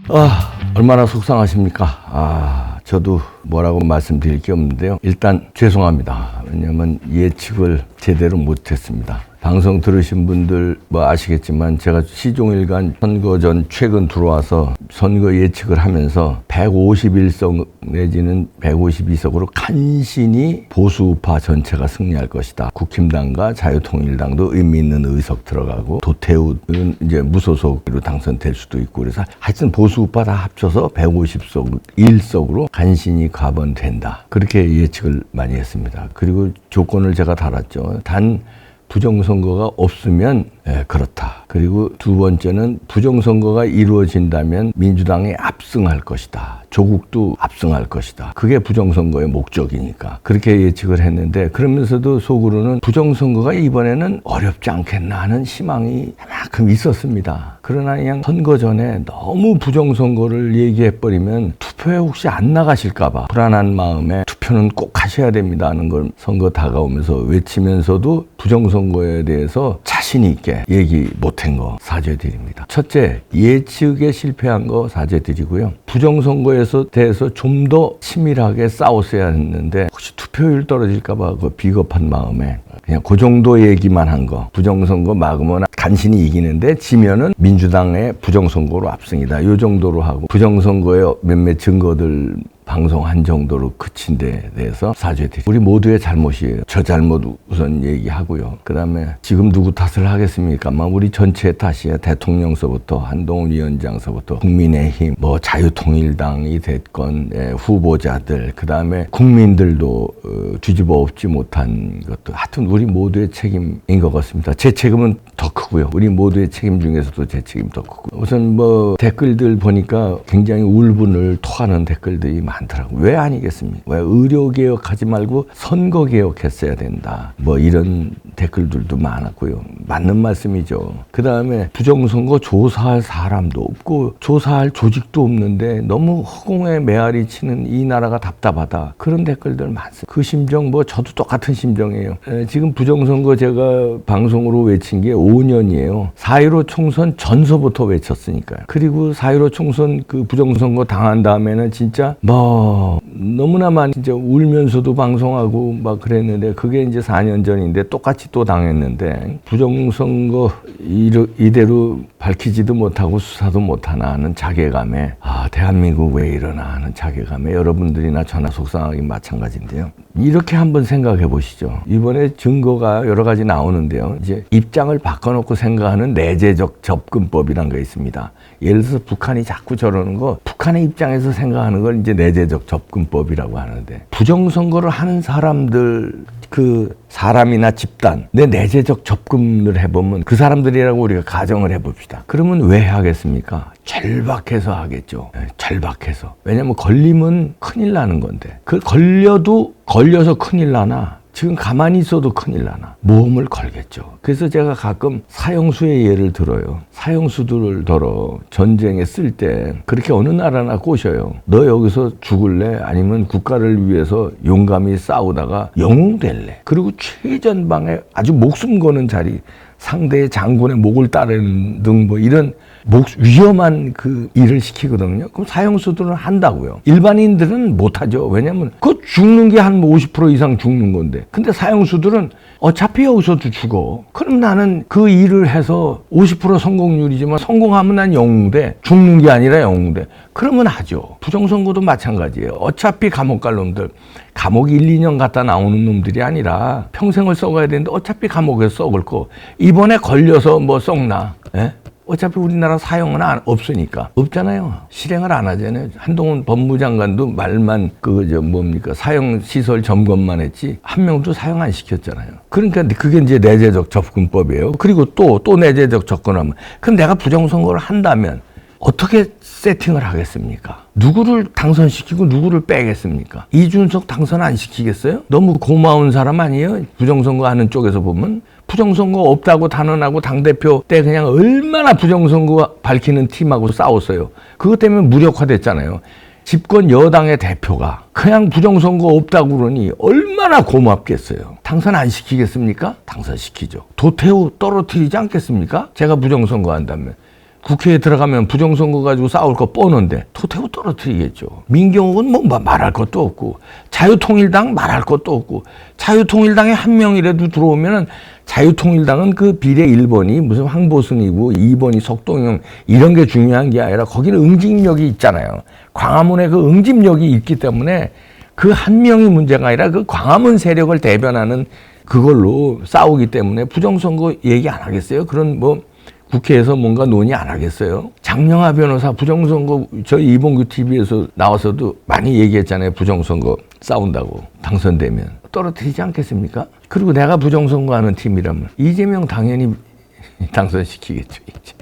얼마나 속상하십니까? 저도 뭐라고 말씀드릴 게 없는데요. 일단 죄송합니다. 왜냐하면 예측을 제대로 못했습니다. 방송 들으신 분들 아시겠지만 제가 시종일관 선거 전 최근 들어와서 선거 예측을 하면서 151석 내지는 152석으로 간신히 보수우파 전체가 승리할 것이다. 국힘당과 자유통일당도 의미 있는 의석 들어가고 도태우는 이제 무소속으로 당선될 수도 있고 그래서 하여튼 보수우파 다 합쳐서 150석 1석으로 간신히 가번된다. 그렇게 예측을 많이 했습니다. 그리고 조건을 제가 달았죠. 단 부정선거가 없으면 그렇다. 그리고 두 번째는 부정선거가 이루어진다면 민주당이 압승할 것이다. 조국도 압승할 것이다. 그게 부정선거의 목적이니까. 그렇게 예측을 했는데 그러면서도 속으로는 부정선거가 이번에는 어렵지 않겠나 하는 희망이 그만큼 있었습니다. 그러나 그냥 선거 전에 너무 부정선거를 얘기해버리면 투표에 혹시 안 나가실까 봐 불안한 마음에 투표는 꼭 하셔야 됩니다 하는 걸 선거 다가오면서 외치면서도 부정선거에 대해서 자신 있게 얘기 못한 거 사죄드립니다. 첫째, 예측에 실패한 거 사죄드리고요. 부정선거에 대해서 좀 더 치밀하게 싸웠어야 했는데 혹시 투표율 떨어질까 봐 그 비겁한 마음에 그냥 그 정도 얘기만 한 거. 부정선거 막으면 간신히 이기는데 지면은 민주당의 부정선거로 압승이다. 이 정도로 하고 부정선거의 몇몇 증거들 방송한 정도로 그친 데 대해서 사죄드립니다. 우리 모두의 잘못이에요. 저 잘못 우선 얘기하고요. 그 다음에 지금 누구 탓을 하겠습니까? 우리 전체의 탓이에요. 대통령서부터 한동훈 위원장서부터 국민의힘, 자유통일당이 됐건 후보자들, 그 다음에 국민들도 뒤집어 엎지 못한 것도 하여튼 우리 모두의 책임인 것 같습니다. 제 책임은 더 크고요. 우리 모두의 책임 중에서도 제 책임 더 크고 우선 댓글들 보니까 굉장히 울분을 토하는 댓글들이 많더라고요. 왜 아니겠습니까? 왜 의료개혁하지 말고 선거개혁했어야 된다. 이런 댓글들도 많았고요. 맞는 말씀이죠. 그 다음에 부정선거 조사할 사람도 없고 조사할 조직도 없는데 너무 허공에 메아리 치는 이 나라가 답답하다. 그런 댓글들 많습니다. 그 심정 저도 똑같은 심정이에요. 지금 부정선거 제가 방송으로 외친 게 5년이에요. 4.15 총선 전서부터 외쳤으니까요. 그리고 4.15 총선 그 부정선거 당한 다음에는 진짜 너무나 많이 진짜 울면서도 방송하고 그랬는데 그게 이제 4년 전인데 똑같이 또 당했는데 부정선거 이대로 밝히지도 못하고 수사도 못하나 하는 자괴감에 대한민국 왜 이러나 하는 자괴감에 여러분들이나 저나 속상하기 마찬가지인데요. 이렇게 한번 생각해 보시죠. 이번에 증거가 여러 가지 나오는데요. 이제 입장을 바꿔놓고 생각하는 내재적 접근법이라는 게 있습니다. 예를 들어서 북한이 자꾸 저러는 거 북한의 입장에서 생각하는 걸 이제 내재적 접근법이라고 하는데 부정선거를 하는 사람들 사람이나 집단 내 내재적 접근을 해보면 그 사람들이라고 우리가 가정을 해봅시다. 그러면 왜 하겠습니까? 절박해서 하겠죠. 절박해서. 왜냐면 걸리면 큰일 나는 건데 걸려서 큰일 나나 지금 가만히 있어도 큰일 나나 모험을 걸겠죠. 그래서 제가 가끔 사형수의 예를 들어요. 사형수들을 들어 전쟁에 쓸 때 그렇게 어느 나라나 꼬셔요. 너 여기서 죽을래? 아니면 국가를 위해서 용감히 싸우다가 영웅 될래? 그리고 최전방에 아주 목숨 거는 자리 상대의 장군의 목을 따르는 등 이런 위험한 일을 시키거든요. 그럼 사형수들은 한다고요. 일반인들은 못하죠. 왜냐면 죽는 게 한 50% 이상 죽는 건데. 근데 사형수들은 어차피 여기서도 죽어. 그럼 나는 그 일을 해서 50% 성공률이지만 성공하면 난 영웅 돼. 죽는 게 아니라 영웅 돼. 그러면 하죠. 부정선거도 마찬가지예요. 어차피 감옥 갈 놈들. 감옥 1, 2년 갔다 나오는 놈들이 아니라 평생을 썩어야 되는데 어차피 감옥에서 썩을 거. 이번에 걸려서 썩나. 예? 어차피 우리나라 사형은 없으니까. 없잖아요. 실행을 안 하잖아요. 한동훈 법무장관도 말만 사형시설 점검만 했지 한 명도 사형 안 시켰잖아요. 그러니까 그게 이제 내재적 접근법이에요. 그리고 또 내재적 접근하면 그럼 내가 부정선거를 한다면 어떻게 세팅을 하겠습니까? 누구를 당선시키고 누구를 빼겠습니까? 이준석 당선 안 시키겠어요? 너무 고마운 사람 아니에요? 부정선거 하는 쪽에서 보면. 부정선거 없다고 단언하고 당대표 때 그냥 얼마나 부정선거 밝히는 팀하고 싸웠어요. 그것 때문에 무력화됐잖아요. 집권 여당의 대표가 그냥 부정선거 없다고 그러니 얼마나 고맙겠어요. 당선 안 시키겠습니까? 당선시키죠. 도태우 떨어뜨리지 않겠습니까? 제가 부정선거 한다면. 국회에 들어가면 부정선거 가지고 싸울 거 뻔한데 토태고 떨어뜨리겠죠. 민경욱은 뭐 말할 것도 없고 자유통일당 말할 것도 없고 자유통일당에 한 명이라도 들어오면은 자유통일당은 그 비례 1번이 무슨 황보승이고 2번이 석동영 이런 게 중요한 게 아니라 거기는 응집력이 있잖아요. 광화문에 그 응집력이 있기 때문에 그 한 명이 문제가 아니라 그 광화문 세력을 대변하는 그걸로 싸우기 때문에 부정선거 얘기 안 하겠어요? 그런 뭐 국회에서 뭔가 논의 안 하겠어요? 장영하 변호사 부정선거 저희 이봉규 TV에서 나와서도 많이 얘기했잖아요. 부정선거 싸운다고 당선되면 떨어뜨리지 않겠습니까? 그리고 내가 부정선거 하는 팀이라면 이재명 당연히 당선시키겠죠. 이제.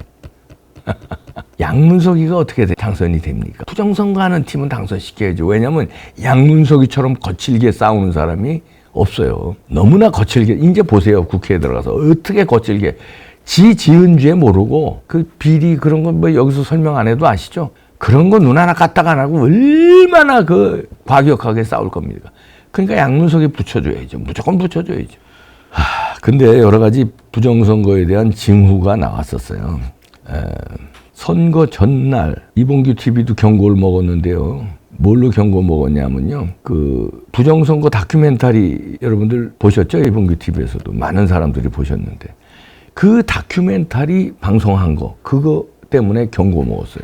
양문석이가 어떻게 당선이 됩니까? 부정선거 하는 팀은 당선시켜야죠. 왜냐하면 양문석이처럼 거칠게 싸우는 사람이 없어요. 너무나 거칠게. 이제 보세요. 국회에 들어가서 어떻게 거칠게. 지은 죄 모르고 그 비리 그런 건 뭐 여기서 설명 안 해도 아시죠? 그런 거 눈 하나 까딱 안 하고 얼마나 그 과격하게 싸울 겁니까? 그러니까 양문석이 붙여줘야죠. 무조건 붙여줘야죠. 근데 여러 가지 부정선거에 대한 징후가 나왔었어요. 선거 전날 이봉규 TV도 경고를 먹었는데요. 뭘로 경고 먹었냐면요. 그 부정선거 다큐멘터리 여러분들 보셨죠? 이봉규 TV에서도 많은 사람들이 보셨는데 그 다큐멘터리 방송한 거 그거 때문에 경고 먹었어요.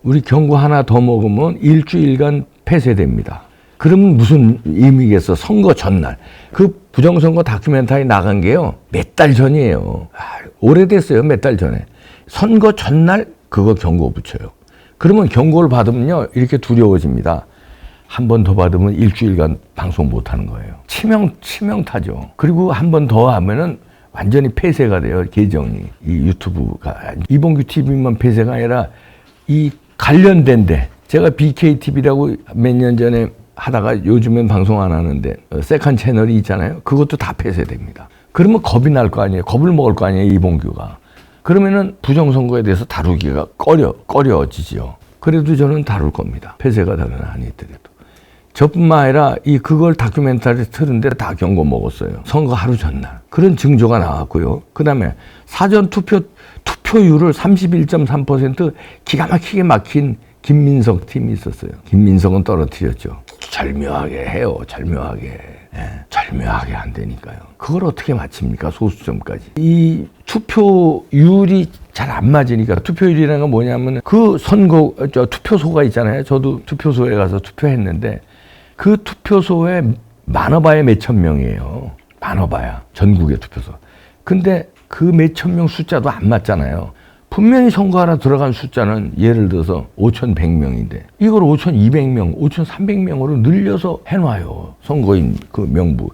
우리 경고 하나 더 먹으면 일주일간 폐쇄됩니다. 그러면 무슨 의미겠어? 선거 전날. 그 부정선거 다큐멘터리 나간 게요. 몇 달 전이에요. 오래됐어요. 몇 달 전에. 선거 전날 그거 경고 붙여요. 그러면 경고를 받으면요. 이렇게 두려워집니다. 한 번 더 받으면 일주일간 방송 못 하는 거예요. 치명타죠. 그리고 한 번 더 하면은 완전히 폐쇄가 돼요. 계정이. 이 유튜브가. 이봉규 TV만 폐쇄가 아니라 이 관련된 데 제가 BKTV라고 몇 년 전에 하다가 요즘엔 방송 안 하는데 세컨 채널이 있잖아요. 그것도 다 폐쇄됩니다. 그러면 겁이 날 거 아니에요. 겁을 먹을 거 아니에요. 이봉규가. 그러면은 부정선거에 대해서 다루기가 꺼려지죠. 그래도 저는 다룰 겁니다. 폐쇄가 다른 아니더라도. 저뿐만 아니라 그걸 다큐멘터리 틀은데 다 경고 먹었어요. 선거 하루 전날. 그런 징조가 나왔고요. 그 다음에 사전 투표율을 31.3% 기가 막히게 막힌 김민석 팀이 있었어요. 김민석은 떨어뜨렸죠. 절묘하게 해요. 절묘하게. 절묘하게 안 되니까요. 그걸 어떻게 맞춥니까? 소수점까지. 이 투표율이 잘 안 맞으니까 투표율이라는 건 뭐냐면 그 투표소가 있잖아요. 저도 투표소에 가서 투표했는데 그 투표소에 많아봐야 몇천 명이에요. 많아봐야. 전국의 투표소. 근데 그 몇천 명 숫자도 안 맞잖아요. 분명히 선거하러 들어간 숫자는 예를 들어서 5,100명인데 이걸 5,200명, 5,300명으로 늘려서 해놔요. 선거인 그 명부,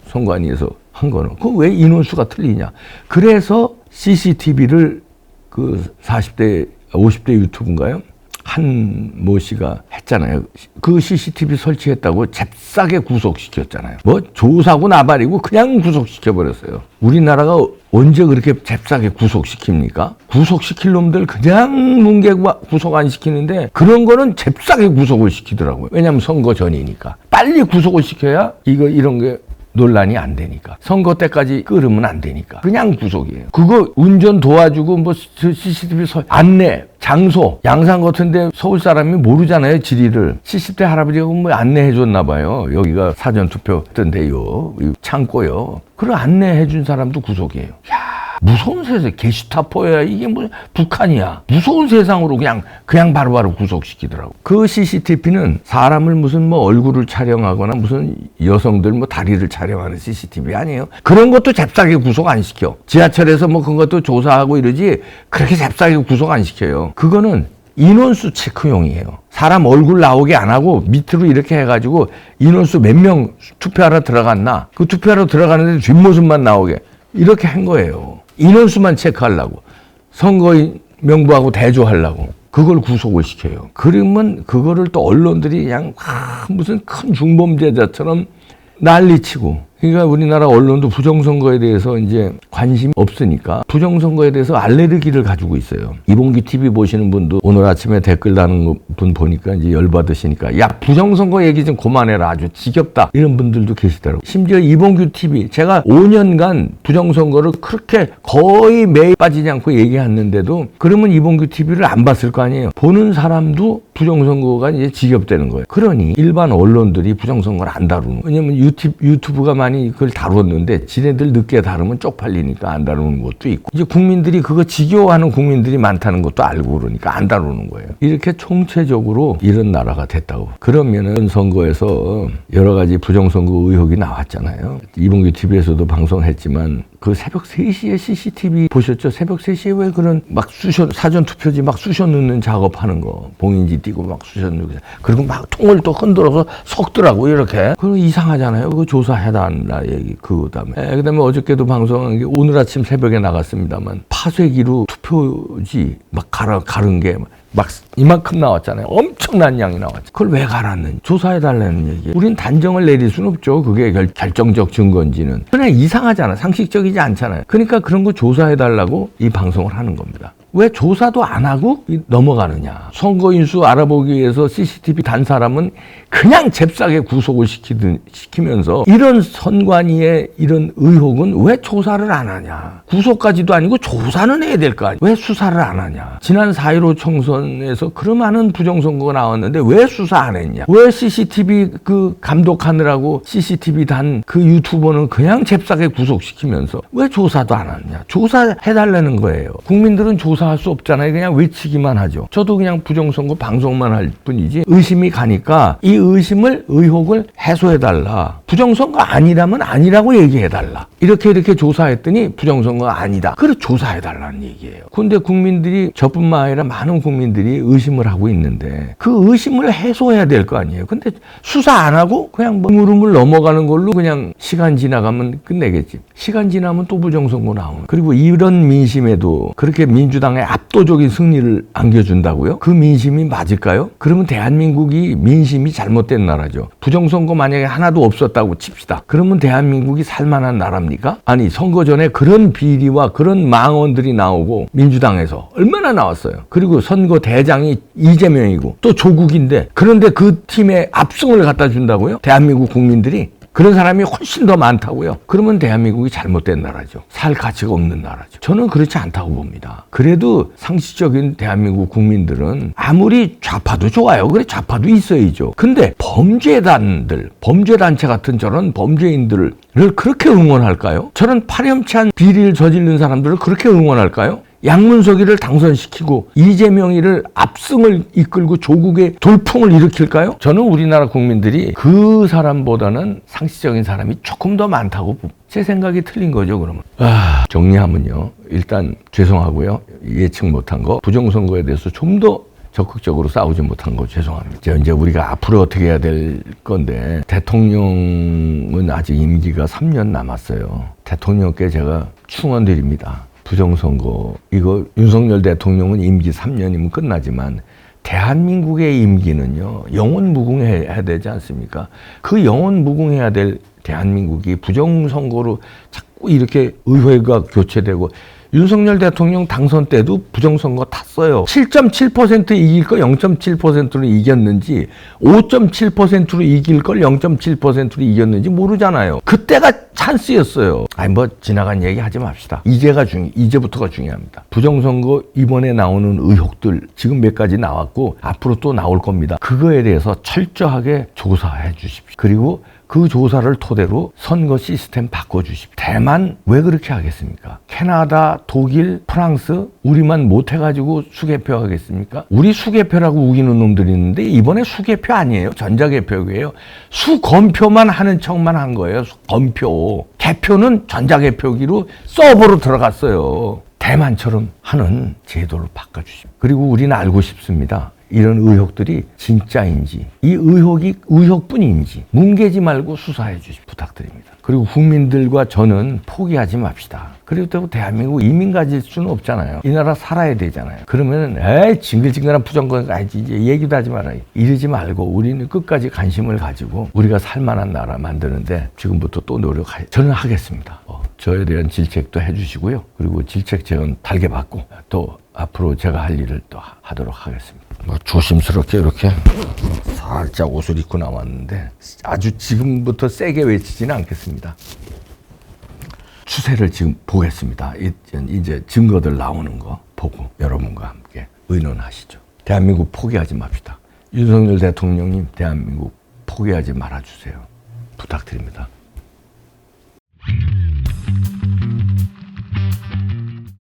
선관위에서 한 거는. 그 왜 인원수가 틀리냐. 그래서 CCTV를 그 40대, 50대 유튜브인가요? 한모 씨가 했잖아요. 그 CCTV 설치했다고 잽싸게 구속시켰잖아요. 뭐 조사고 나발이고 그냥 구속시켜버렸어요. 우리나라가 언제 그렇게 잽싸게 구속시킵니까? 구속시킬 놈들 그냥 뭉개 구속 안 시키는데 그런 거는 잽싸게 구속을 시키더라고요. 왜냐하면 선거 전이니까. 빨리 구속을 시켜야 이런 게 논란이 안 되니까. 선거 때까지 끌으면 안 되니까. 그냥 구속이에요. 그거 운전 도와주고 뭐 CCTV 안내, 장소, 양산 같은데 서울 사람이 모르잖아요, 지리를. 70대 할아버지가 뭐 안내해 줬나 봐요. 여기가 사전투표 했던데요. 창고요. 그걸 안내해 준 사람도 구속이에요. 야, 무서운 세상. 게슈타포야. 이게 뭐 북한이야. 무서운 세상으로 그냥 바로바로 구속시키더라고. 그 CCTV는 사람을 무슨 뭐 얼굴을 촬영하거나 무슨 여성들 뭐 다리를 촬영하는 CCTV 아니에요. 그런 것도 잽싸게 구속 안 시켜. 지하철에서 뭐 그런 것도 조사하고 이러지 그렇게 잽싸게 구속 안 시켜요. 그거는 인원수 체크용이에요. 사람 얼굴 나오게 안 하고 밑으로 이렇게 해가지고 인원수 몇 명 투표하러 들어갔나. 그 투표하러 들어가는데 뒷모습만 나오게 이렇게 한 거예요. 인원수만 체크하려고. 선거인 명부하고 대조하려고. 그걸 구속을 시켜요. 그러면 그거를 또 언론들이 그냥 무슨 큰 중범죄자처럼 난리치고 그러니까 우리나라 언론도 부정선거에 대해서 이제 관심이 없으니까 부정선거에 대해서 알레르기를 가지고 있어요. 이봉규 TV 보시는 분도 오늘 아침에 댓글 다는 분 보니까 이제 열받으시니까 야, 부정선거 얘기 좀 그만해라. 아주 지겹다. 이런 분들도 계시더라고요. 심지어 이봉규 TV 제가 5년간 부정선거를 그렇게 거의 매일 빠지지 않고 얘기했는데도 그러면 이봉규 TV를 안 봤을 거 아니에요. 보는 사람도 부정선거가 이제 지겹다는 거예요. 그러니 일반 언론들이 부정선거를 안 다루는 거예요. 왜냐면 유튜브가 많이 그걸 다뤘는데 지네들 늦게 다루면 쪽팔리니까 안 다루는 것도 있고 이제 국민들이 그거 지겨워하는 국민들이 많다는 것도 알고 그러니까 안 다루는 거예요. 이렇게 총체적으로 이런 나라가 됐다고. 그러면은 선거에서 여러 가지 부정선거 의혹이 나왔잖아요. 이봉규 TV에서도 방송했지만 그 새벽 3시에 CCTV 보셨죠? 새벽 3시에 왜 그런 막 사전투표지 막 쑤셔 넣는 작업하는 거. 봉인지 띄고 막 쑤셔 넣고. 그리고 막 통을 또 흔들어서 섞더라고, 이렇게. 그거 이상하잖아요. 그거 조사해달라 얘기, 그 다음에. 그 다음에 어저께도 방송한 게 오늘 아침 새벽에 나갔습니다만 파쇄기로 투표지 막 가른 게 막 이만큼 나왔잖아요. 엄청난 양이 나왔죠. 그걸 왜 갈았는지 조사해달라는 얘기예요. 우린 단정을 내릴 수는 없죠. 그게 결정적 증거인지는. 그냥 이상하잖아. 상식적이지 않잖아요. 그러니까 그런 거 조사해달라고 이 방송을 하는 겁니다. 왜 조사도 안 하고 넘어가느냐. 선거인수 알아보기 위해서 CCTV 단 사람은 그냥 잽싸게 구속을 시키면서 이런 선관위의 이런 의혹은 왜 조사를 안 하냐. 구속까지도 아니고 조사는 해야 될 거 아니야. 왜 수사를 안 하냐. 지난 4.15 총선에서 그런 많은 부정선거가 나왔는데 왜 수사 안 했냐. 왜 CCTV 그 감독하느라고 CCTV 단 그 유튜버는 그냥 잽싸게 구속시키면서 왜 조사도 안 하냐. 조사해달라는 거예요. 국민들은 조사할 수 없잖아요. 그냥 외치기만 하죠. 저도 그냥 부정선거 방송만 할 뿐이지 의심이 가니까 이 의혹을 해소해달라. 부정선거 아니라면 아니라고 얘기해달라. 이렇게 조사했더니 부정선거 아니다. 그래 조사해달라는 얘기예요. 근데 국민들이 저뿐만 아니라 많은 국민들이 의심을 하고 있는데 그 의심을 해소해야 될 거 아니에요. 근데 수사 안 하고 그냥 뭐 흐름을 넘어가는 걸로 그냥 시간 지나가면 끝내겠지. 시간 지나면 또 부정선거 나오는. 그리고 이런 민심에도 그렇게 민주당의 압도적인 승리를 안겨준다고요? 그 민심이 맞을까요? 그러면 대한민국이 민심이 잘못된 나라죠. 부정선거 만약에 하나도 없었다고 칩시다. 그러면 대한민국이 살만한 나라입니까? 아니, 선거 전에 그런 비리와 그런 망언들이 나오고 민주당에서 얼마나 나왔어요. 그리고 선거 대장이 이재명이고 또 조국인데 그런데 그 팀에 압승을 갖다 준다고요? 대한민국 국민들이? 그런 사람이 훨씬 더 많다고요. 그러면 대한민국이 잘못된 나라죠. 살 가치가 없는 나라죠. 저는 그렇지 않다고 봅니다. 그래도 상식적인 대한민국 국민들은 아무리 좌파도 좋아요. 그래, 좌파도 있어야죠. 근데 범죄단체 같은 저런 범죄인들을 그렇게 응원할까요? 저런 파렴치한 비리를 저지른 사람들을 그렇게 응원할까요? 양문석이를 당선시키고 이재명이를 압승을 이끌고 조국의 돌풍을 일으킬까요? 저는 우리나라 국민들이 그 사람보다는 상식적인 사람이 조금 더 많다고 봅니다. 제 생각이 틀린 거죠, 그러면. 정리하면요. 일단 죄송하고요. 예측 못한 거, 부정선거에 대해서 좀 더 적극적으로 싸우지 못한 거 죄송합니다. 이제 우리가 앞으로 어떻게 해야 될 건데, 대통령은 아직 임기가 3년 남았어요. 대통령께 제가 충원드립니다. 부정선거, 이거 윤석열 대통령은 임기 3년이면 끝나지만 대한민국의 임기는요, 영원 무궁해야 되지 않습니까? 그 영원 무궁해야 될 대한민국이 부정선거로 자꾸 이렇게 의회가 교체되고, 윤석열 대통령 당선 때도 부정선거 탔어요. 7.7% 이길 거 0.7%로 이겼는지 5.7%로 이길 걸 0.7%로 이겼는지 모르잖아요. 그때가 찬스였어요. 뭐 지나간 얘기 하지 맙시다. 이제부터가 중요합니다. 부정선거 이번에 나오는 의혹들 지금 몇 가지 나왔고 앞으로 또 나올 겁니다. 그거에 대해서 철저하게 조사해 주십시오. 그리고 그 조사를 토대로 선거 시스템 바꿔주십시오. 대만 왜 그렇게 하겠습니까? 캐나다, 독일, 프랑스 우리만 못해가지고 수개표 하겠습니까? 우리 수개표라고 우기는 놈들이 있는데 이번에 수개표 아니에요. 전자개표예요. 수검표만 하는 척만 한 거예요. 검표. 개표는 전자개표기로 서버로 들어갔어요. 대만처럼 하는 제도를 바꿔주십시오. 그리고 우리는 알고 싶습니다. 이런 의혹들이 진짜인지, 이 의혹이 의혹뿐인지 뭉개지 말고 수사해 주시 부탁드립니다. 그리고 국민들과 저는 포기하지 맙시다. 그리고 또 대한민국 이민 가질 수는 없잖아요. 이 나라 살아야 되잖아요. 그러면 에이 징글징글한 부정권 가야지 이제 얘기도 하지 말아요. 이러지 말고 우리는 끝까지 관심을 가지고 우리가 살만한 나라 만드는데 지금부터 또 노력해요. 저는 하겠습니다. 저에 대한 질책도 해주시고요. 그리고 질책 제언 달게 받고 또 앞으로 제가 할 일을 또 하도록 하겠습니다. 조심스럽게 이렇게 살짝 옷을 입고 나왔는데 아주 지금부터 세게 외치지는 않겠습니다. 추세를 지금 보겠습니다. 이제 증거들 나오는 거 보고 여러분과 함께 의논하시죠. 대한민국 포기하지 맙시다. 윤석열 대통령님, 대한민국 포기하지 말아주세요. 부탁드립니다.